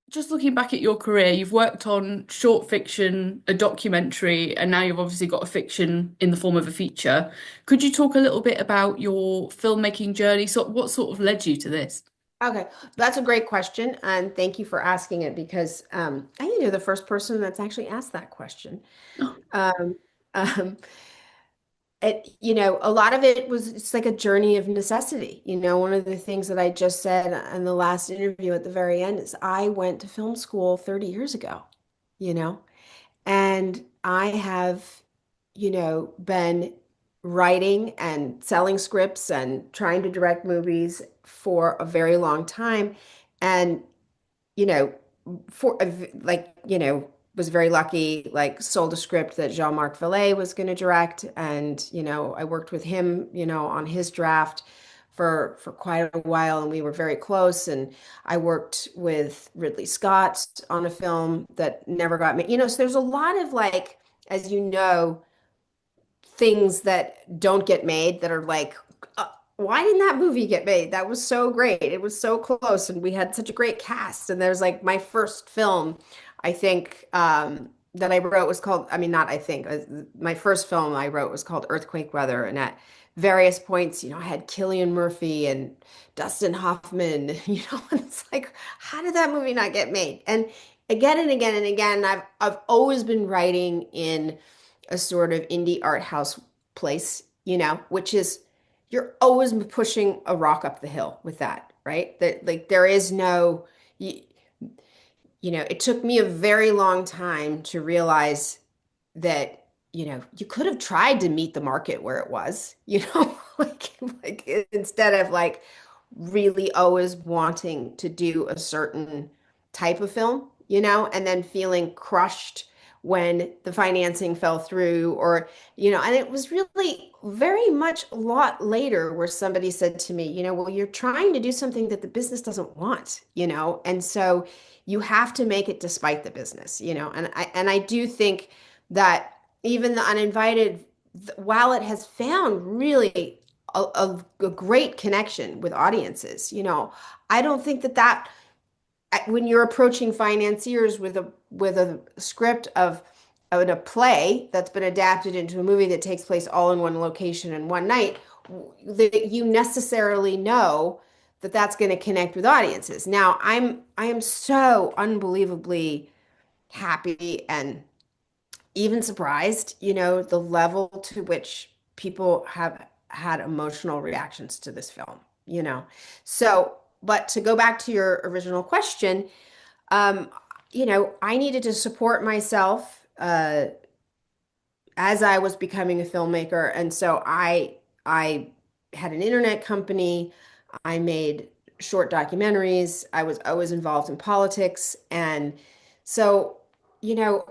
just looking back at your career, you've worked on short fiction, a documentary, and now you've obviously got a fiction in the form of a feature. Could you talk a little bit about your filmmaking journey? So, what sort of led you to this? Okay, that's a great question, and thank you for asking it because I think you're the first person that's actually asked that question. Oh, Um, um, a lot of it was it's like a journey of necessity. One of the things that I just said in the last interview at the very end is I went to film school 30 years ago, you know, and I have, been writing and selling scripts and trying to direct movies for a very long time. And, you know, for was very lucky, like sold a script that Jean-Marc Vallée was going to direct. And, I worked with him, on his draft for quite a while, and we were very close. And I worked with Ridley Scott on a film that never got made. So there's a lot of like, as you know, things that don't get made that are like, why didn't that movie get made? That was so great. It was so close, and we had such a great cast. And there's like my first film, I think, that I wrote was called, I mean, not I think, my first film I wrote was called Earthquake Weather. And at various points, I had Cillian Murphy and Dustin Hoffman, and it's like, how did that movie not get made? And again and again, I've always been writing in a sort of indie art house place, which is you're always pushing a rock up the hill with that, right? That like there is no, you, it took me a very long time to realize that, you could have tried to meet the market where it was, like instead of like really always wanting to do a certain type of film, and then feeling crushed when the financing fell through or, and it was really very much a lot later where somebody said to me, well, you're trying to do something that the business doesn't want, and so you have to make it despite the business, and I do think that even the uninvited, while it has found really a great connection with audiences, I don't think that when you're approaching financiers with a script of a play that's been adapted into a movie that takes place all in one location in one night, that you necessarily know that that's going to connect with audiences. Now, I am so unbelievably happy and even surprised, the level to which people have had emotional reactions to this film, you know. So, but to go back to your original question, um, I needed to support myself as I was becoming a filmmaker, and so I had an internet company. I made short documentaries. I was always involved in politics, and so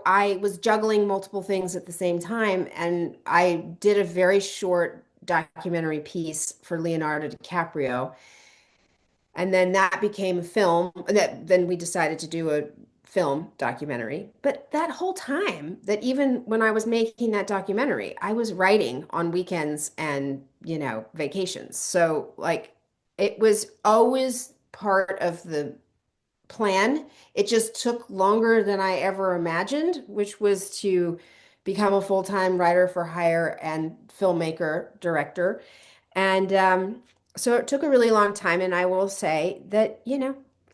I was juggling multiple things at the same time, and I did a very short documentary piece for Leonardo DiCaprio, and then that became a film. That then we decided to do a film documentary. But that whole time, that even when I was making that documentary, I was writing on weekends and, vacations. So like it was always part of the plan. It just took longer than I ever imagined, which was to become a full-time writer for hire and filmmaker, director. And so it took a really long time. And I will say that,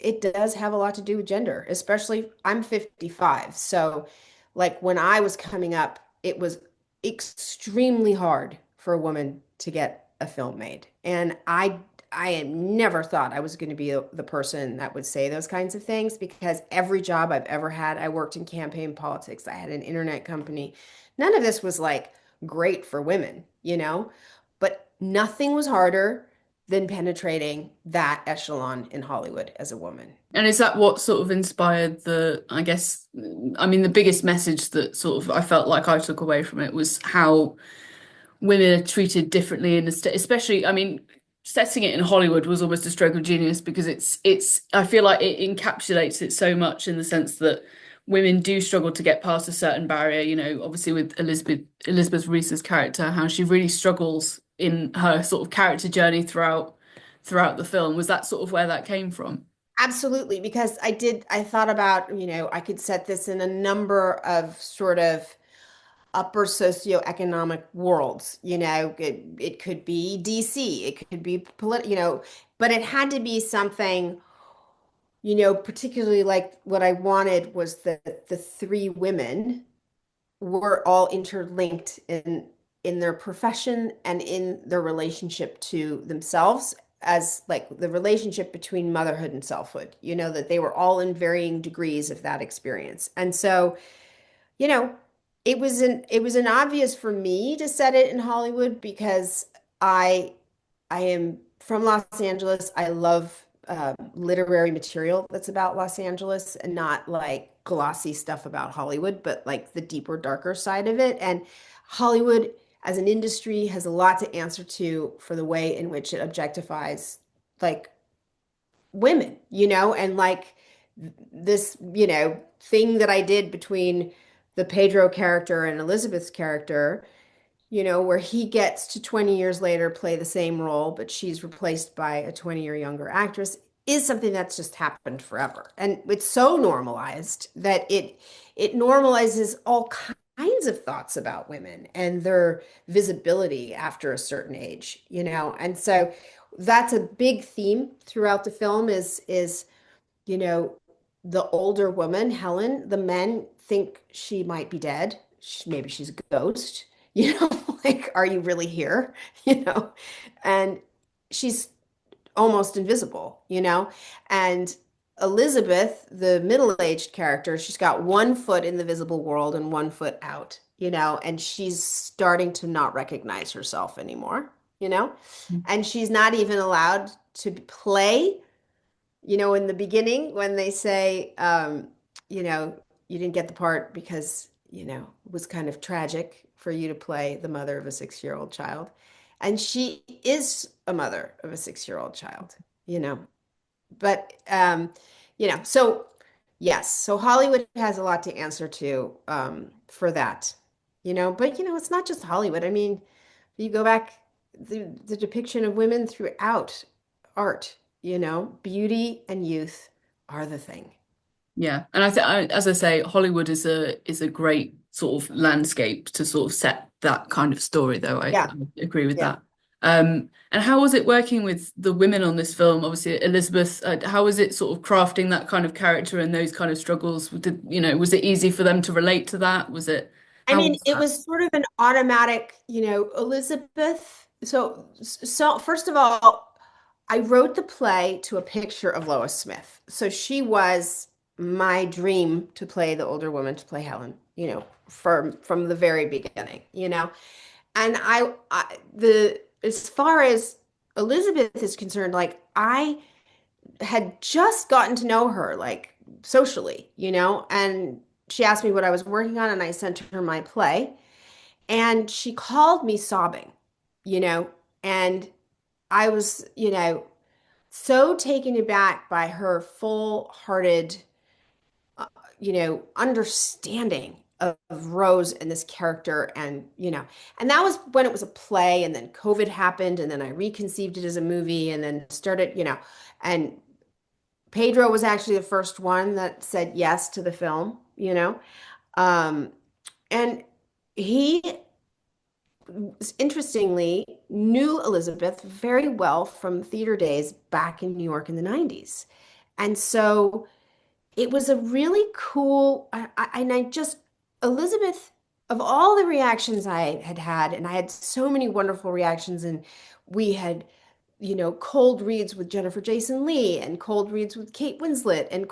it does have a lot to do with gender, especially I'm 55. So, like when I was coming up, it was extremely hard for a woman to get a film made. And I had never thought I was going to be the person that would say those kinds of things because every job I've ever had, I worked in campaign politics. I had an internet company. None of this was like great for women, but nothing was harder than penetrating that echelon in Hollywood as a woman. and is that what sort of inspired I guess, I mean, the biggest message that sort of I felt like I took away from it was how women are treated differently in the state, especially, I mean, setting it in Hollywood was almost a stroke of genius because I feel like it encapsulates it so much in the sense that women do struggle to get past a certain barrier, obviously with Elizabeth Reese's character, how she really struggles in her sort of character journey throughout the film. Was that sort of where that came from? Absolutely, because I thought about, I could set this in a number of sort of upper socioeconomic worlds. It could be DC, it could be but it had to be something, particularly like what I wanted was that the three women were all interlinked in their profession and in their relationship to themselves, as like the relationship between motherhood and selfhood, that they were all in varying degrees of that experience. And so, you know, it was an obvious for me to set it in Hollywood because I I am from Los Angeles. I love literary material that's about Los Angeles and not like glossy stuff about Hollywood, but like the deeper, darker side of it. And Hollywood as an industry has a lot to answer to for the way in which it objectifies like women, and like this, thing that I did between the Pedro character and Elizabeth's character, where he gets to 20 years later play the same role, but she's replaced by a 20-year younger actress, is something that's just happened forever. And it's so normalized that it normalizes all kinds of thoughts about women and their visibility after a certain age, And so that's a big theme throughout the film is you know, the older woman, Helen, the men think she might be dead. Maybe she's a ghost, like, are you really here? You know, and she's almost invisible, and Elizabeth, the middle-aged character, she's got one foot in the visible world and one foot out, and she's starting to not recognize herself anymore, and she's not even allowed to play in the beginning when they say, you didn't get the part because, it was kind of tragic for you to play the mother of a 6-year-old child. And she is a mother of a 6-year-old child, you know. But, so yes, so Hollywood has a lot to answer to for that, but, it's not just Hollywood. I mean, you go back, the depiction of women throughout art, beauty and youth are the thing. Yeah, and as I say, Hollywood is a great sort of landscape to sort of set that kind of story, though. I Yeah, agree with yeah. that. And how was it working with the women on this film? Obviously, Elizabeth, how was it sort of crafting that kind of character and those kind of struggles? Was it easy for them to relate to that? I How mean, was it that? was sort of an automatic, Elizabeth. So first of all, I wrote the play to a picture of Lois Smith. So she was my dream to play the older woman, to play Helen, from the very beginning, And the as far as Elizabeth is concerned, like I had just gotten to know her, like socially, and she asked me what I was working on, and I sent her my play, and she called me sobbing, you know, and I was, so taken aback by her full-hearted, understanding of Rose and this character, and that was when it was a play, and then COVID happened, and then I reconceived it as a movie, and then started, and Pedro was actually the first one that said yes to the film, um, and he interestingly knew Elizabeth very well from theater days back in New York in the 90s. And so it was a really cool, and I just, Elizabeth, of all the reactions I had had, and I had so many wonderful reactions, and we had, cold reads with Jennifer Jason Leigh and cold reads with Kate Winslet, and,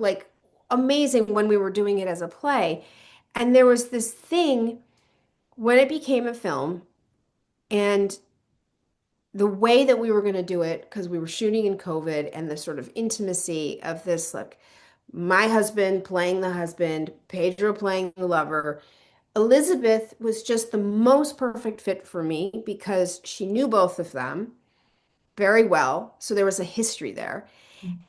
like amazing when we were doing it as a play. And there was this thing when it became a film, and the way that we were going to do it, because we were shooting in COVID, and the sort of intimacy of this, like my husband playing the husband, Pedro playing the lover. Elizabeth was just the most perfect fit for me because she knew both of them very well. So there was a history there.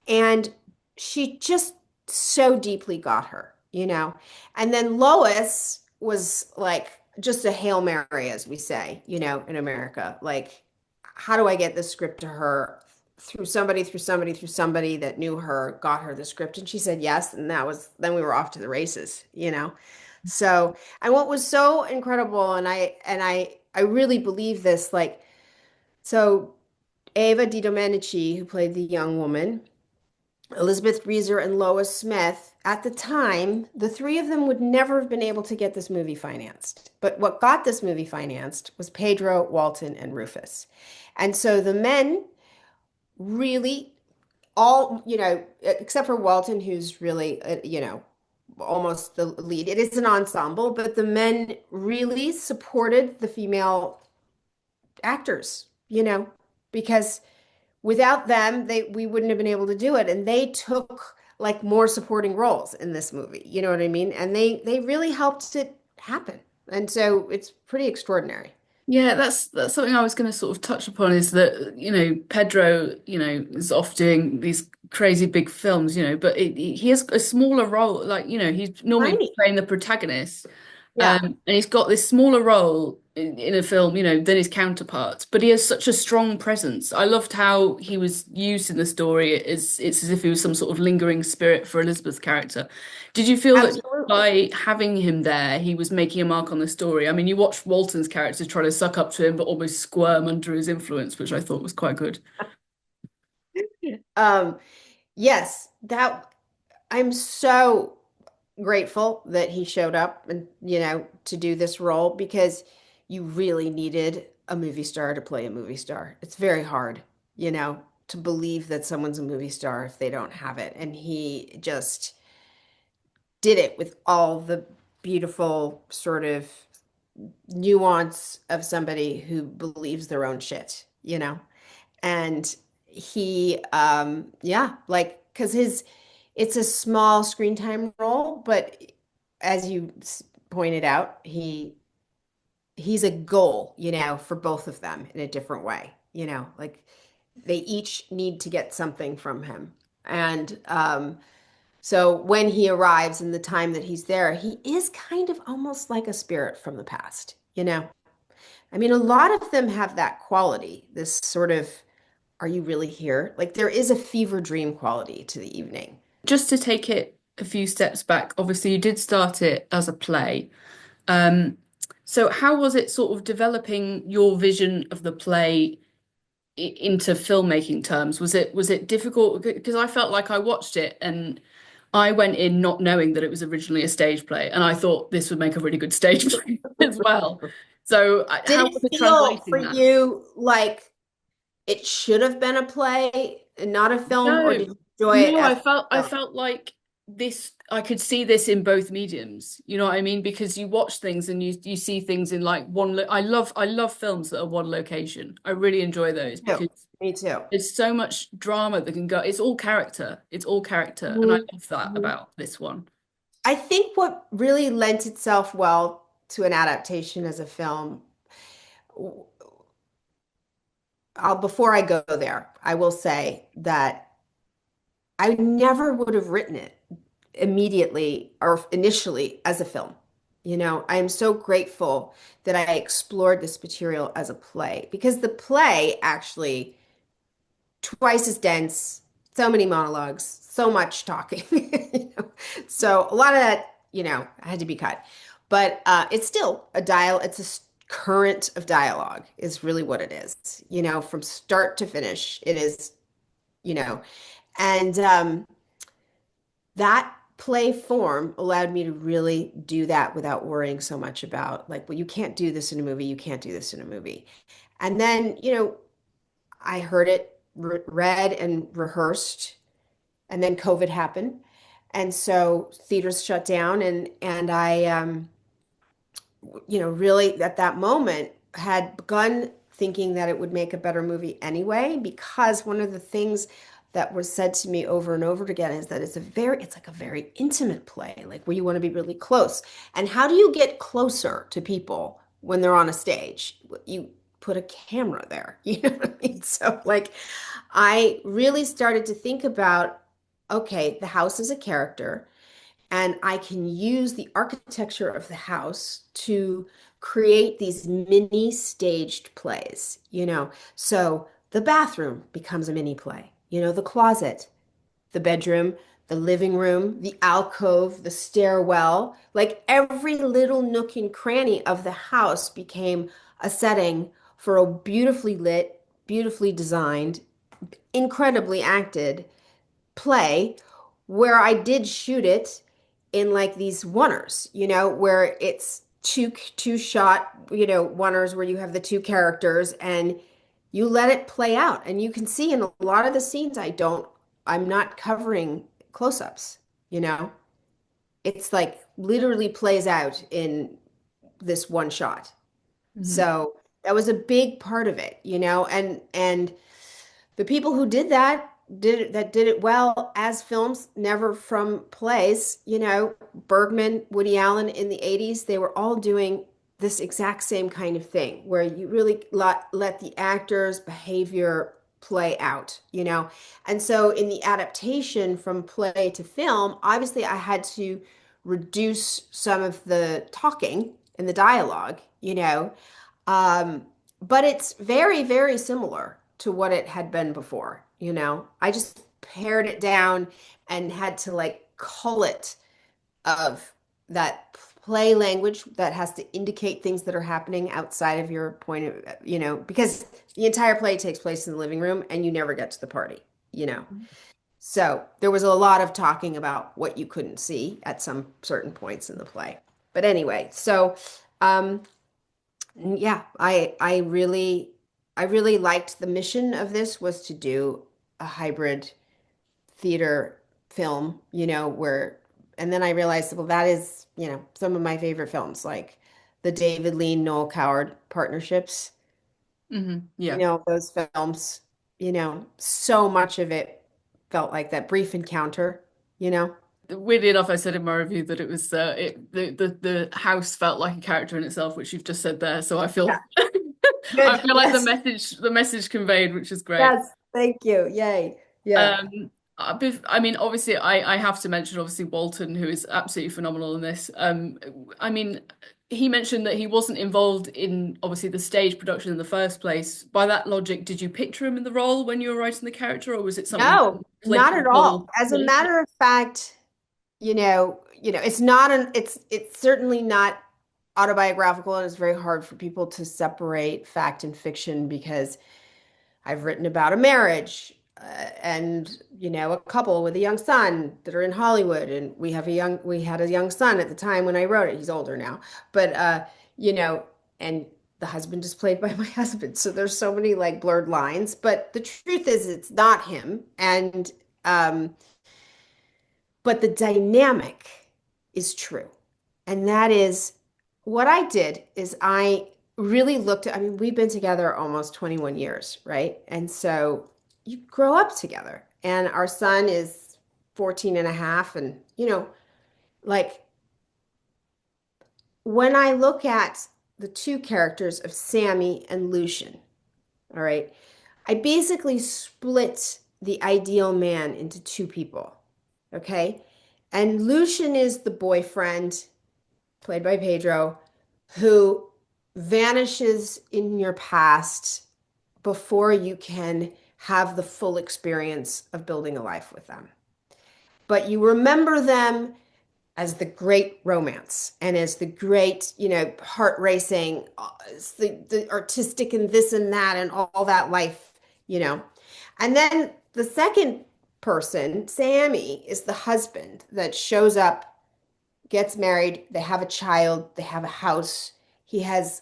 And she just so deeply got her, And then Lois was like just a Hail Mary, as we say, in America. Like, how do I get this script to her through somebody that knew her, got her the script, and she said yes, and then we were off to the races. So, and what was so incredible, and I really believe this, like, so Ava DiDomenici, who played the young woman, Elizabeth Reeser and Lois Smith, at the time, the three of them would never have been able to get this movie financed. But what got this movie financed was Pedro, Walton, and Rufus. And so the men really all, except for Walton, who's really, almost the lead. It is an ensemble, but the men really supported the female actors, because without them, we wouldn't have been able to do it. And they took like more supporting roles in this movie. You know what I mean? And they really helped it happen. And so it's pretty extraordinary. Yeah, that's something I was going to sort of touch upon is that, Pedro, is off doing these crazy big films, but he has a smaller role. Like, he's normally Tiny. playing the protagonist. Yeah. And he's got this smaller role in a film, than his counterparts, but he has such a strong presence. I loved how he was used in the story. It's as if he was some sort of lingering spirit for Elizabeth's character. Did you feel that Absolutely. by having him there, he was making a mark on the story? I mean, you watched Walton's character try to suck up to him, but almost squirm under his influence, which I thought was quite good. Um, yes, that I'm so grateful that he showed up and, to do this role because you really needed a movie star to play a movie star. It's very hard, to believe that someone's a movie star if they don't have it. And he just did it with all the beautiful sort of nuance of somebody who believes their own shit. And yeah, like, because it's a small screen time role, but as you pointed out, he's a goal, for both of them in a different way. Like they each need to get something from him. And so when he arrives and the time that he's there, he is kind of almost like a spirit from the past. I mean, a lot of them have that quality, this sort of, are you really here? Like there is a fever dream quality to the evening. Just to take it a few steps back, obviously you did start it as a play. Um, so how was it sort of developing your vision of the play into filmmaking terms? Was it difficult? Because I felt like I watched it and I went in not knowing that it was originally a stage play, and I thought this would make a really good stage play as well. So Did how it was it feel for translating that? you like it should have been a play and not a film, or did No, you enjoy it no, as I a felt I film? felt like this I could see this in both mediums. You know what I mean? Because you watch things and you see things in like one lo I love films that are one location. I really enjoy those Me too. because Me too. there's so much drama that can go. It's all character. It's all character, and I Mhm. love that Mhm. about this one. I think what really lent itself well to an adaptation as a film, before I go there, I will say that I never would have written it immediately or initially as a film. I am so grateful that I explored this material as a play because the play actually twice as dense, so many monologues, so much talking. So a lot of that, had to be cut. But it's still it's a current of dialogue is really what it is, from start to finish. It is, you know, and that play form allowed me to really do that without worrying so much about like, well, you can't do this in a movie, you can't do this in a movie. And then, I heard it read and rehearsed, and then COVID happened. And so theaters shut down and I really at that moment had begun thinking that it would make a better movie anyway, because one of the things that was said to me over and over again is that it's like a very intimate play, like where you want to be really close. And how do you get closer to people when they're on a stage? You put a camera there, you know what I mean? So like I really started to think about, okay, the house is a character and I can use the architecture of the house to create these mini staged plays. So The bathroom becomes a mini play. The closet, the bedroom, the living room, the alcove, the stairwell, like every little nook and cranny of the house became a setting for a beautifully lit, beautifully designed, incredibly acted play where I did shoot it in like these oneers, where it's two shot, oneers where you have the two characters and you let it play out. And you can see in a lot of the scenes I'm not covering close-ups, you know. It's like literally plays out in this one shot. Mhm. So that was a big part of it, and the people who did it well as films, never from plays, Bergman, Woody Allen in the 80s, they were all doing this exact same kind of thing where you really let the actors' behavior play out, And so in the adaptation from play to film, obviously I had to reduce some of the talking and the dialogue, um, but it's very, very similar to what it had been before, I just pared it down and had to like cull it of that play language that has to indicate things that are happening outside of your point of, because the entire play takes place in the living room and you never get to the party, you know. So there was a lot of talking about what you couldn't see at some certain points in the play. But anyway, so um, yeah, I really liked the mission of this was to do a hybrid theater film, where and then I realized, well, that is, some of my favorite films, like the David Lean Noel Coward partnerships, Yeah. those films, so much of it felt like that brief encounter, you know. Weirdly enough, I said in my review that it was the house felt like a character in itself, which you've just said there. So I Yeah. feel I Good. feel like Yes. the message conveyed, which is great. Yes. Thank you. Yay. Yeah. I mean, obviously, I have to mention obviously Walton, who is absolutely phenomenal in this. I mean, he mentioned that he wasn't involved in obviously the stage production in the first place. By that logic, did you picture him in the role when you were writing the character, or was it something No, you played not to at all. pull? As a matter of fact, it's not it's certainly not autobiographical, and it's very hard for people to separate fact and fiction because I've written about a marriage and a couple with a young son that are in Hollywood, and we had a young son at the time when I wrote it. He's older now, but you know, and the husband is played by my husband, so there's so many like blurred lines. But the truth is, it's not him, and um, but the dynamic is true. And that is what I did is I really looked at, I mean, we've been together almost 21 years, right? And so you grow up together. And our son is 14 and a half. And, like when I look at the two characters of Sammy and Lucian, all right, I basically split the ideal man into two people, okay? And Lucian is the boyfriend, played by Pedro, who vanishes in your past before you can have the full experience of building a life with them. But you remember them as the great romance and as the great, heart racing, the artistic and this and that and all that life, you know. And then the second person, Sammy, is the husband that shows up, gets married, they have a child, they have a house, he has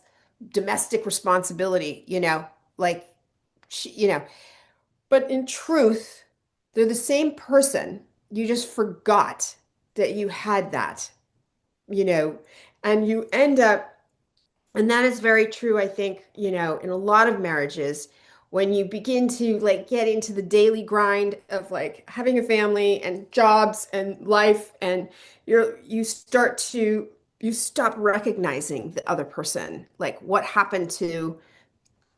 domestic responsibility, like, but in truth, they're the same person. You just forgot that you had that, you know, and you end up, and that is very true, I think, in a lot of marriages, when you begin to like get into the daily grind of like having a family and jobs and life, and you stop recognizing the other person. Like what happened to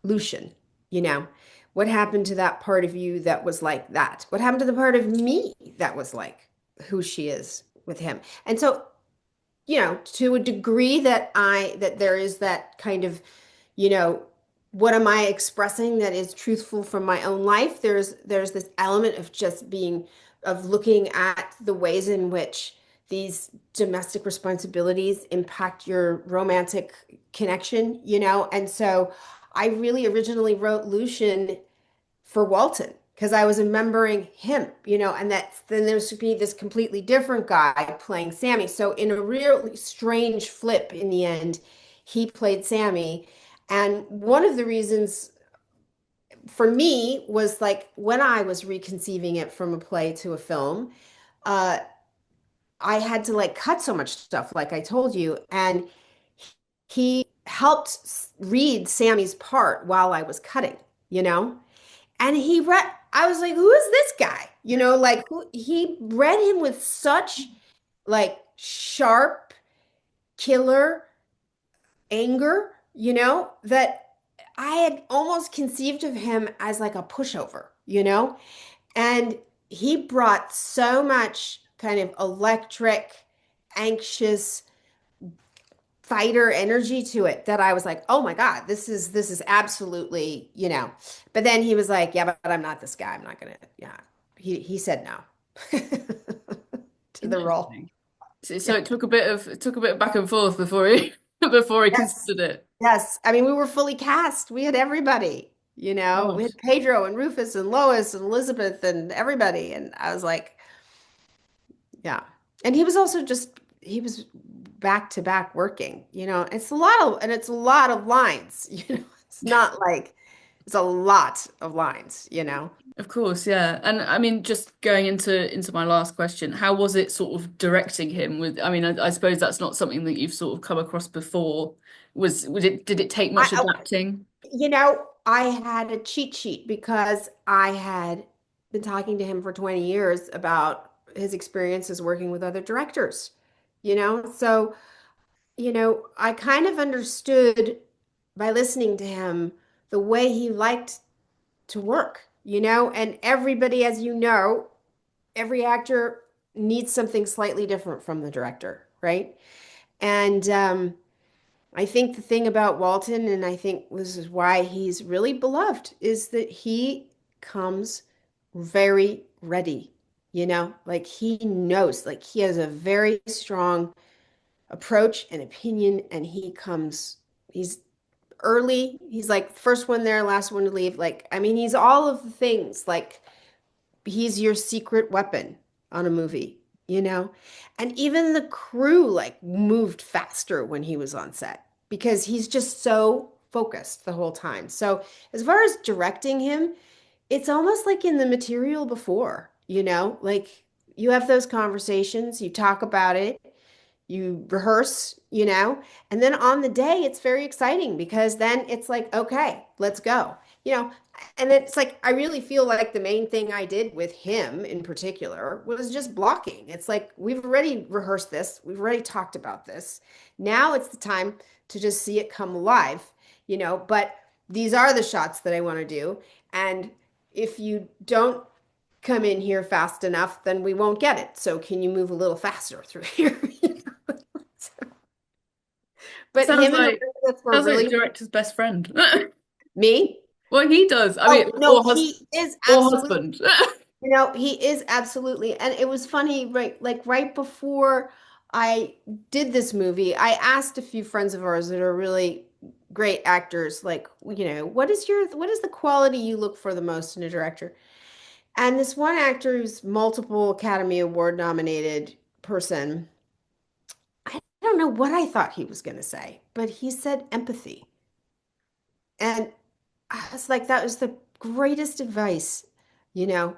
Lucian, you know? What happened to that part of you that was like that? What happened to the part of me that was like who she is with him? And so, to a degree that there is that kind of, you know, what am I expressing that is truthful from my own life? There's this element of just being of looking at the ways in which these domestic responsibilities impact your romantic connection, you know? And so I really originally wrote Lucian for Walton because I was remembering him, you know, and that then there should be this completely different guy playing Sammy. So in a really strange flip in the end, he played Sammy. And one of the reasons for me was like when I was reconceiving it from a play to a film, uh, I had to like cut so much stuff, like I told you, and he helped read Sammy's part while I was cutting, you know? And he read, I was like, who is this guy? You know, like he read him with such like sharp killer anger, you know, that I had almost conceived of him as like a pushover, you know? And he brought so much kind of electric, anxious fighter energy to it that I was like, "Oh my God, this is absolutely, you know." But then he was like, "Yeah, but I'm not this guy. I'm not gonna." Yeah, he said no to the role. Interesting. So Yeah. it took a bit of back and forth before he before he Yes. considered it. Yes. I mean, we were fully cast. We had everybody. You know, we Gosh. had Pedro and Rufus and Lois and Elizabeth and everybody. And I was like, yeah. And he was also just he was back to back working, you know. It's a lot of lines, you know. It's not like it's a lot of lines, you know. Of course, yeah. And I mean, just going into my last question, how was it sort of directing him with, I mean, I suppose that's not something that you've sort of come across before. Was it did it take much I adapting? you know, I had a cheat sheet because I had been talking to him for 20 years about his experiences working with other directors, you know. So, you know, I kind of understood by listening to him the way he liked to work, you know, and everybody, as you know, every actor needs something slightly different from the director, right? And I think the thing about Walton, and I think this is why he's really beloved, is that he comes very ready, you know, like he knows, like he has a very strong approach and opinion, and he's early. He's like first one there, last one to leave. Like, I mean, he's all of the things. Like, he's your secret weapon on a movie, you know? And even the crew like moved faster when he was on set because he's just so focused the whole time. So, as far as directing him, it's almost like in the material before, you know? Like you have those conversations, you talk about it, you rehearse, you know, and then on the day it's very exciting because then it's like, okay, let's go, you know. And it's like, I really feel like the main thing I did with him in particular was just blocking. It's like, we've already rehearsed this, we've already talked about this. Now it's the time to just see it come alive, you know. But these are the shots that I want to do. And if you don't come in here fast enough, then we won't get it. So can you move a little faster through here? But Sounds him and like Elizabeth were sounds like the really director's best friend. me. Well, he does. I mean, Oh, no, he is or absolutely, husband. you know, he is absolutely. And it was funny, right? Like right before I did this movie, I asked a few friends of ours that are really great actors, like, you know, what is the quality you look for the most in a director? And this one actor who's multiple Academy Award nominated person, I don't know what I thought he was going to say, but he said empathy. And I was like, that was the greatest advice, you know.